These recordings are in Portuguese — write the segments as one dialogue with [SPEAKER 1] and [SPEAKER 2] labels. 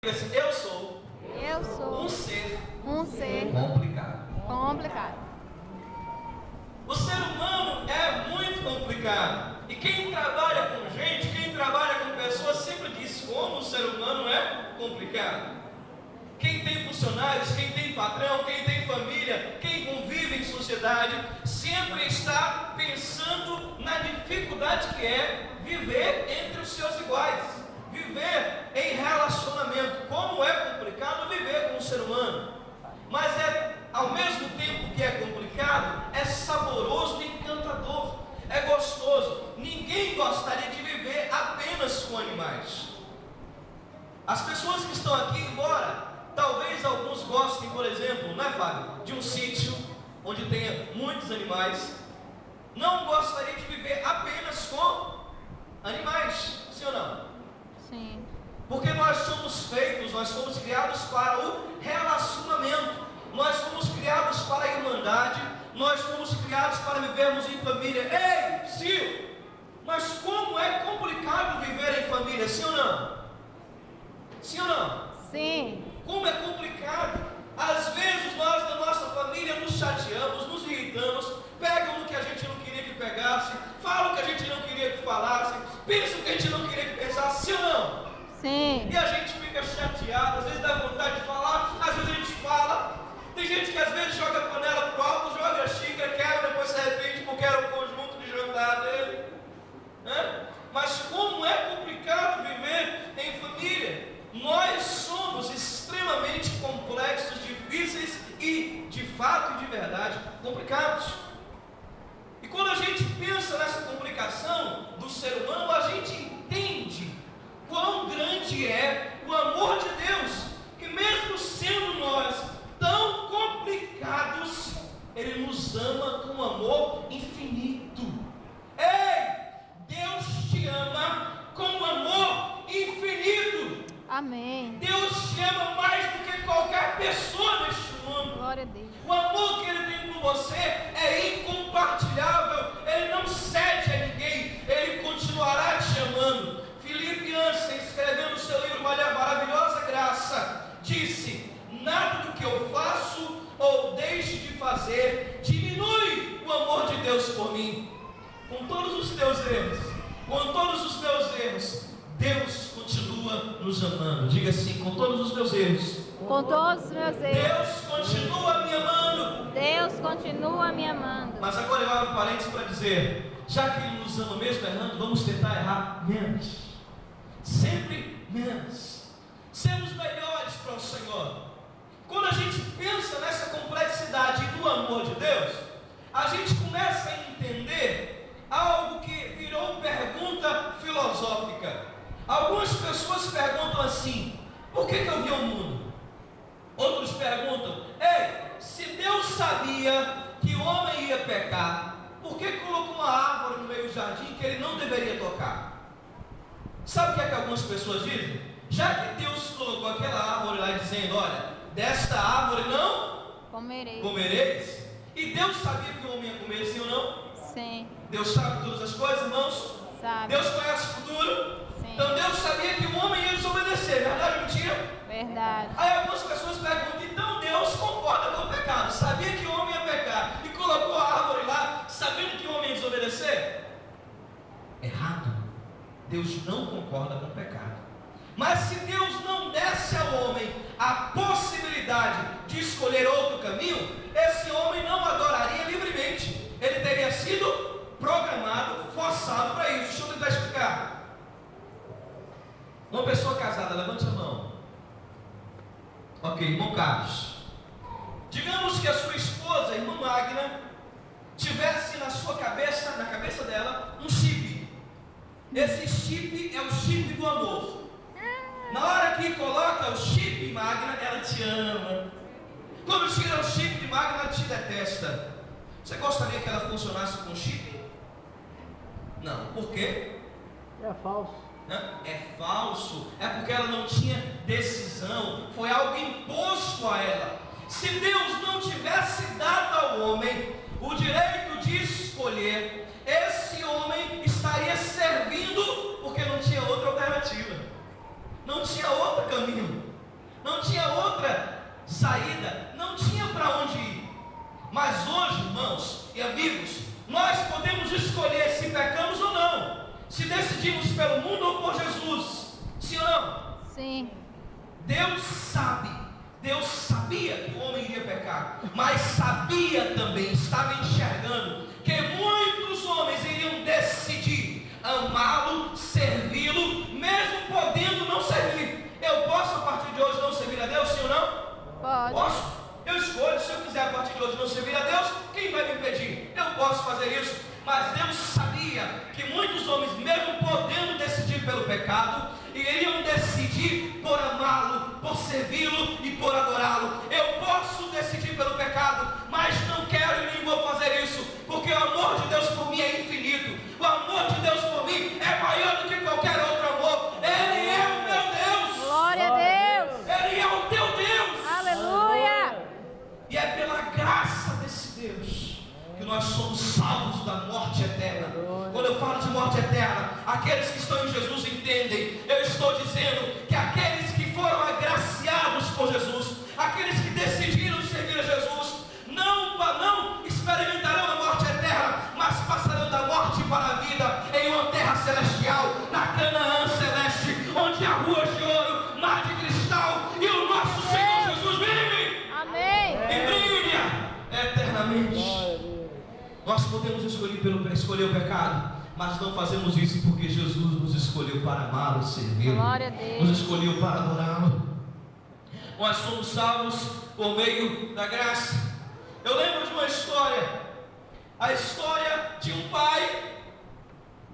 [SPEAKER 1] Eu sou
[SPEAKER 2] um ser
[SPEAKER 1] complicado.
[SPEAKER 3] O ser humano é muito complicado. E quem trabalha com gente, quem trabalha com pessoas, sempre diz como o ser humano é complicado. Quem tem funcionários, quem tem patrão, quem tem família, quem convive em sociedade, sempre está pensando na dificuldade que é viver entre os seus iguais. Viver em relacionamento. Como é complicado viver com o ser humano. Mas ao mesmo tempo que é complicado, é saboroso e encantador. É gostoso. Ninguém gostaria de viver apenas com animais. As pessoas que estão aqui, embora talvez alguns gostem, por exemplo, não é, Fábio, de um sítio onde tenha muitos animais, não gostaria de viver apenas com animais, sim ou não?
[SPEAKER 1] Sim.
[SPEAKER 3] Porque nós somos criados para o relacionamento, nós fomos criados para a irmandade, nós fomos criados para vivermos em família. Ei, Sil, mas como é complicado viver em família, sim ou não? Sim ou não?
[SPEAKER 1] Sim.
[SPEAKER 3] Como é complicado. Às vezes nós da nossa família nos chateamos, nos irritamos, pegam no que a gente não queria que pegasse, falam o que a gente não queria que falasse, pensam o que a gente não queria que pensasse, sim ou não?
[SPEAKER 1] Sim.
[SPEAKER 3] E a gente fica chateado, às vezes dá vontade de falar, às vezes a gente fala. Tem gente que às vezes joga a panela pro alto, joga a xícara, quebra, depois se arrepende porque era o conjunto de jantar dele. Mas como é complicado viver em família. Nós somos extremamente complexos, difíceis e, de fato e de verdade, complicados. E quando a gente pensa nessa complicação do ser humano, a gente entende quão grande é o amor de Deus, que mesmo sendo nós tão complicados, Ele nos ama com um amor infinito. Ei, Deus te ama com um amor infinito.
[SPEAKER 1] Amém.
[SPEAKER 3] Deus te ama mais do que qualquer pessoa neste mundo.
[SPEAKER 1] Glória a Deus.
[SPEAKER 3] O amor que Ele tem por você é incompartilhável. Ele não cede a ninguém. Ele continuará te amando. Filipe Ansem, escrevendo o seu livro Maravilhosa Graça, disse: nada do que eu faço ou deixe de fazer diminui o amor de Deus por mim. Com todos os teus erros, com todos os meus erros, Deus continua nos amando. Diga assim: com todos os meus erros,
[SPEAKER 1] Com todos os meus erros,
[SPEAKER 3] Deus continua me amando.
[SPEAKER 1] Deus continua me amando.
[SPEAKER 3] Mas agora eu abro parênteses para dizer: já que Ele nos ama mesmo errando, vamos tentar errar menos. Sempre menos. Sermos melhores para o Senhor. Quando a gente pensa nessa complexidade do amor de Deus, a gente começa a entender algo que virou pergunta filosófica. Algumas pessoas perguntam assim: por que eu vim ao mundo? Outros perguntam: ei, se Deus sabia que o homem ia pecar, por que colocou uma árvore no meio do jardim que Ele não deveria tocar? Sabe o que é que algumas pessoas dizem? Já que Deus colocou aquela árvore lá dizendo: olha, desta árvore não comereis. E Deus sabia que o homem ia comer, sim ou não?
[SPEAKER 1] Sim.
[SPEAKER 3] Deus sabe todas as coisas, irmãos?
[SPEAKER 1] Sabe.
[SPEAKER 3] Deus conhece o futuro?
[SPEAKER 1] Sim.
[SPEAKER 3] Então Deus sabia que o homem ia desobedecer, verdade ou mentira?
[SPEAKER 1] Verdade.
[SPEAKER 3] Aí algumas pessoas perguntam: então Deus concorda com o pecado, sabia que o homem ia pecar e colocou a árvore lá, sabendo que o homem ia desobedecer? Errado. Deus não concorda com o pecado. Mas se Deus não desse ao homem a possibilidade de escolher outro caminho, esse homem não adoraria livremente. Ele teria sido programado, forçado para isso. Deixa eu tentar explicar. Uma pessoa casada, levante a mão. Ok, irmão Carlos. Digamos que a sua esposa, irmã Magna, tivesse na sua cabeça, na cabeça dela, um chip. Esse chip é o chip do amor. Na hora que coloca o chip Magna, ela te ama. Quando tira o chip de Magna, ela te detesta. Você gostaria que ela funcionasse com chip? Não. Por quê?
[SPEAKER 2] É falso.
[SPEAKER 3] É falso. É porque ela não tinha decisão. Foi algo imposto a ela. Se Deus não tivesse dado ao homem o direito de escolher, esse homem estaria servindo porque não tinha outra alternativa. Não tinha outro caminho. saída, não tinha para onde ir. Mas hoje, irmãos e amigos, nós podemos escolher se pecamos ou não, se decidimos pelo mundo ou por Jesus. Sim ou não?
[SPEAKER 1] Sim.
[SPEAKER 3] Deus sabia que o homem iria pecar, mas sabia também, estava enxergando que muitos homens iriam decidir amá-lo, servi-lo, mesmo podendo não servir. Eu posso a partir de hoje não servir a Deus, sim ou não?
[SPEAKER 1] Pode.
[SPEAKER 3] Posso? Eu escolho, se eu quiser a partir de hoje não servir a Deus, quem vai me impedir? Eu posso fazer isso, mas Deus sabia que muitos homens, mesmo podendo decidir pelo pecado, iriam decidir por amá-lo, por servi-lo e por adorá-lo. Eu posso decidir pelo pecado, mas não quero e nem vou fazer isso, porque o amor de Deus por mim é infinito. O amor de Deus por mim é maior do que qualquer outro amor. Ele é o meu Deus.
[SPEAKER 1] Glória a Deus.
[SPEAKER 3] Ele é o teu Deus.
[SPEAKER 1] Aleluia.
[SPEAKER 3] E é pela graça desse Deus que nós somos salvos da morte eterna. Quando eu falo de morte eterna, aqueles que estão em Jesus entendem. Eu estou dizendo que aqueles que foram agraciados por Jesus, aqueles que decidiram servir a Jesus, não experimentarão a morte eterna, mas passarão da morte para a vida em uma terra celestial, na Canaã celeste, onde há ruas de ouro, mar de cristal, e o nosso Senhor Jesus vive.
[SPEAKER 1] Amém.
[SPEAKER 3] E brilha eternamente. Nós podemos escolher o pecado, mas não fazemos isso porque Jesus nos escolheu para amá-lo, servi-lo,
[SPEAKER 1] Glória a Deus.
[SPEAKER 3] nos escolheu para adorá-lo. Nós somos salvos por meio da graça. Eu lembro de uma história, a história de um pai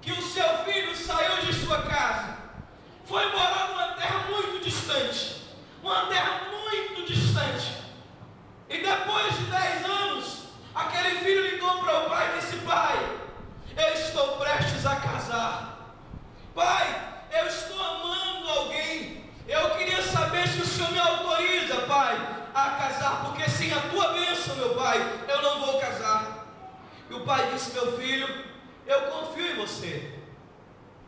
[SPEAKER 3] que o seu filho saiu de sua casa, foi morar numa terra muito distante, e depois de 10 anos, aquele filho ligou para o pai e disse: pai, eu estou prestes a casar. Pai, eu estou amando alguém. Eu queria saber se o senhor me autoriza, pai, a casar, porque sem a tua bênção, meu pai, eu não vou casar. E o pai disse: meu filho, eu confio em você.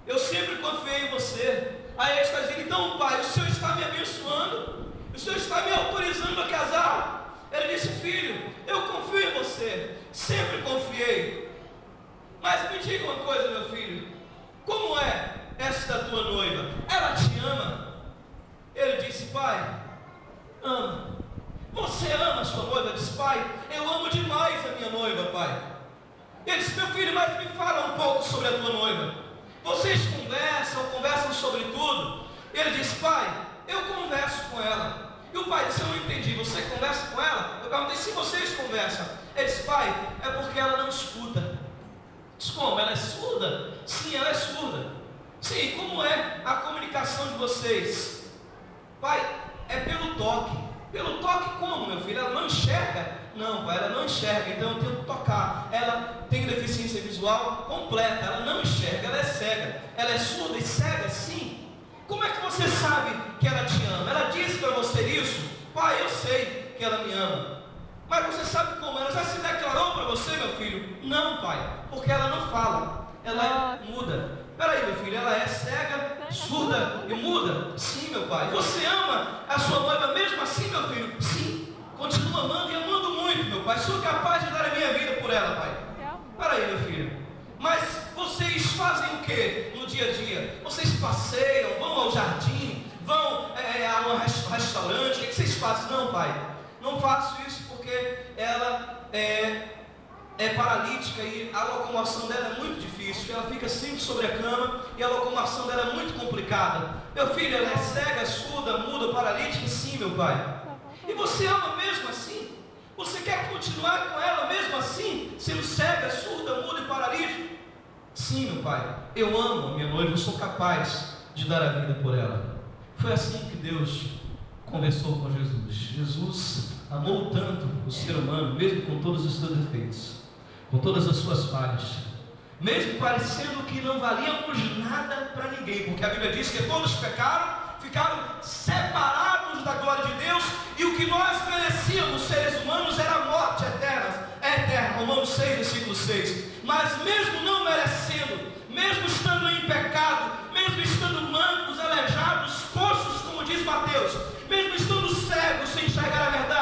[SPEAKER 3] Eu sempre confiei em você. Aí ele está dizendo: então, pai, o senhor está me abençoando? O senhor está me autorizando a casar? Ele disse: filho, eu confio em você, sempre confiei. Mas me diga uma coisa, meu filho, como é esta tua noiva? Ela te ama? Ele disse: pai, ama. Você ama a sua noiva? Disse: pai, eu amo demais a minha noiva, pai. Ele disse: meu filho, mas me fala um pouco sobre a tua noiva. Vocês conversam sobre tudo? Ele disse: pai, eu converso com ela. E o pai disse: eu não entendi, você conversa com ela? Eu perguntei: se vocês conversam? Ele disse: pai, é porque ela não escuta. Disse: como? Ela é surda? Sim, ela é surda. Sim, como é a comunicação de vocês? Pai, é pelo toque. Pelo toque como, meu filho? Ela não enxerga? Não, pai, ela não enxerga, então eu tenho que tocar. Ela tem deficiência visual completa, ela não enxerga, ela é cega. Ela é surda e cega? Sim. Como é que você sabe que ela te ama? Ela disse para você isso? Pai, eu sei que ela me ama. Mas você sabe como? Ela já se declarou para você, meu filho? Não, pai, porque ela não fala, ela é muda. Peraí, meu filho, ela é cega, surda e muda? Sim, meu pai. Você ama a sua noiva mesmo assim, meu filho? Sim. Continua amando e amando muito, meu pai. Sou capaz de dar a minha vida por ela, pai. Peraí, meu filho. Mas vocês fazem o que no dia a dia? Vocês passeiam, vão ao jardim, vão a um restaurante? O que vocês fazem? Não, pai, não faço isso porque ela é paralítica e a locomoção dela é muito difícil. Ela fica sempre sobre a cama e a locomoção dela é muito complicada. Meu filho, ela é cega, surda, muda, paralítica? Sim, meu pai. E você ama mesmo assim? Você quer continuar com ela mesmo assim, sendo cega, surda, muda e paralítica? Sim, meu pai, eu amo a minha noiva, eu sou capaz de dar a vida por ela. Foi assim que Deus conversou com Jesus. Jesus amou tanto o ser humano, mesmo com todos os seus defeitos, com todas as suas falhas, mesmo parecendo que não valíamos nada para ninguém, porque a Bíblia diz que todos pecaram, ficaram separados da glória de Deus, e o que nós merecíamos, seres humanos, era a morte eterna. Romanos 6, versículo 6. Mas mesmo não merecendo, mesmo estando em pecado, mesmo estando mancos, aleijados, coxos, como diz Mateus, mesmo estando cegos, sem enxergar a verdade,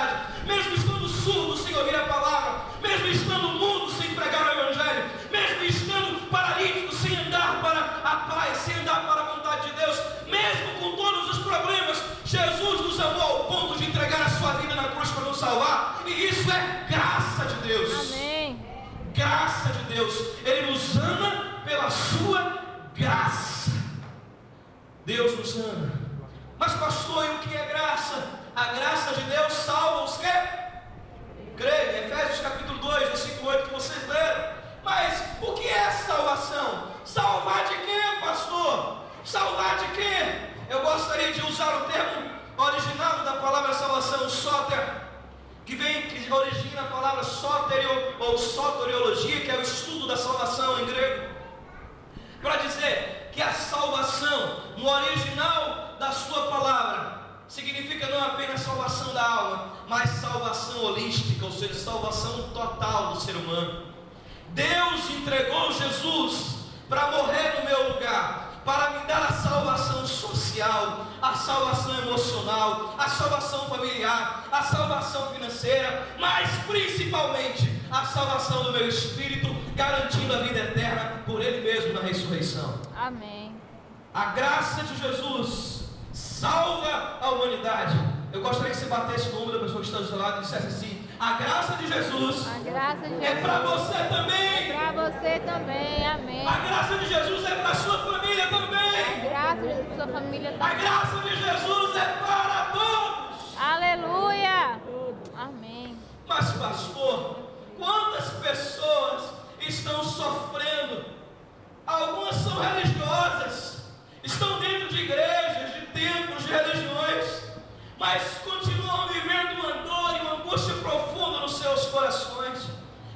[SPEAKER 3] Jesus nos amou ao ponto de entregar a sua vida na cruz para nos salvar, e isso é graça de Deus.
[SPEAKER 1] Amém.
[SPEAKER 3] Graça de Deus. Ele nos ama pela sua graça. Deus nos ama. Mas pastor, e o que é graça? A graça de Deus salva os que creem. Efésios capítulo 2, versículo 8 que vocês leram. Mas o que é salvação? Salvar de quê, pastor? Salvar de quê? Eu gostaria de usar o termo original da palavra salvação, soter, que origina a palavra soterio, ou soteriologia, que é o estudo da salvação em grego, para dizer que a salvação, no original da sua palavra, significa não apenas salvação da alma, mas salvação holística, ou seja, salvação total do ser humano. Deus entregou Jesus para morrer no meu lugar, para me dar a salvação social, a salvação emocional, a salvação familiar, a salvação financeira, mas principalmente a salvação do meu espírito, garantindo a vida eterna por Ele mesmo na ressurreição.
[SPEAKER 1] Amém.
[SPEAKER 3] A graça de Jesus salva a humanidade. Eu gostaria que você batesse no ombro da pessoa que está do seu lado e dissesse assim: a graça de Jesus, é para você também.
[SPEAKER 1] É para você também, amém.
[SPEAKER 3] A graça de Jesus é para a sua família também.
[SPEAKER 1] A graça de Jesus para sua família
[SPEAKER 3] A
[SPEAKER 1] também.
[SPEAKER 3] graça de Jesus é para todos.
[SPEAKER 1] Aleluia. Amém.
[SPEAKER 3] Mas pastor, quantas pessoas estão sofrendo? Algumas são religiosas, estão dentro de igrejas, de templos, de religiões, mas continuam vivendo uma dor e uma angústia profunda nos seus corações.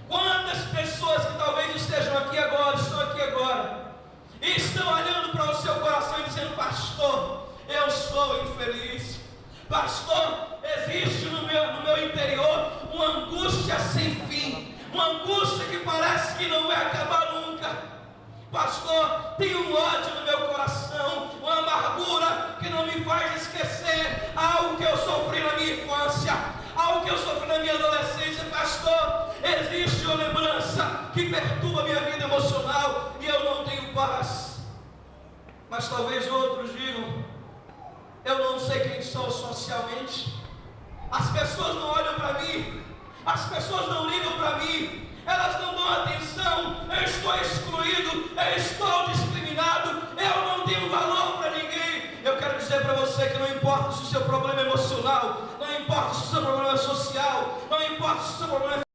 [SPEAKER 3] Quantas pessoas que talvez estejam aqui agora, estão aqui agora, e estão olhando para o seu coração e dizendo: pastor, eu sou infeliz. Pastor, existe no meu interior uma angústia sem fim, uma angústia que parece que não vai acabar nunca. Pastor, tem um ódio no meu coração, uma amargura que não me faz esquecer algo que eu sofri na minha infância, algo que eu sofri na minha adolescência. Pastor, existe uma lembrança que perturba a minha vida emocional e eu não tenho paz. Mas talvez outros digam: eu não sei quem sou socialmente, as pessoas não olham para mim, as pessoas não ligam para mim, elas não dão atenção, eu estou excluído, eu estou discriminado, eu não tenho valor para ninguém. Eu quero dizer para você que não importa se o seu problema é emocional, não importa se o seu problema é social, não importa se o seu problema é